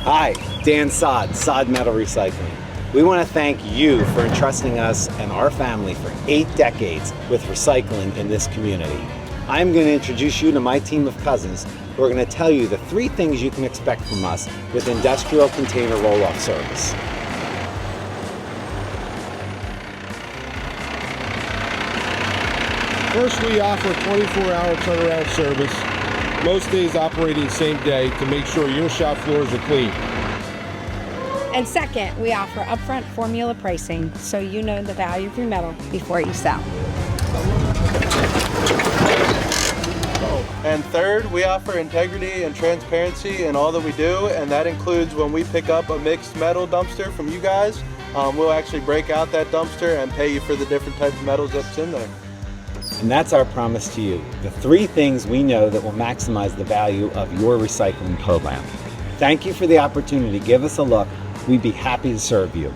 Hi, Dan Sahd Metal Recycling. We want to thank you for entrusting us and our family for 8 decades with recycling in this community. I'm going to introduce you to my team of cousins who are going to tell you the 3 things you can expect from us with industrial container roll-off service. First, we offer 24-hour turnaround service, most days operating same day to make sure your shop floors are clean. And second, we offer upfront formula pricing so you know the value of your metal before you sell. And third, we offer integrity and transparency in all that we do, and that includes when we pick up a mixed metal dumpster from you guys, we'll actually break out that dumpster and pay you for the different types of metals that's in there. And that's our promise to you, the 3 things we know that will maximize the value of your recycling program. Thank you for the opportunity to give us a look. We'd be happy to serve you.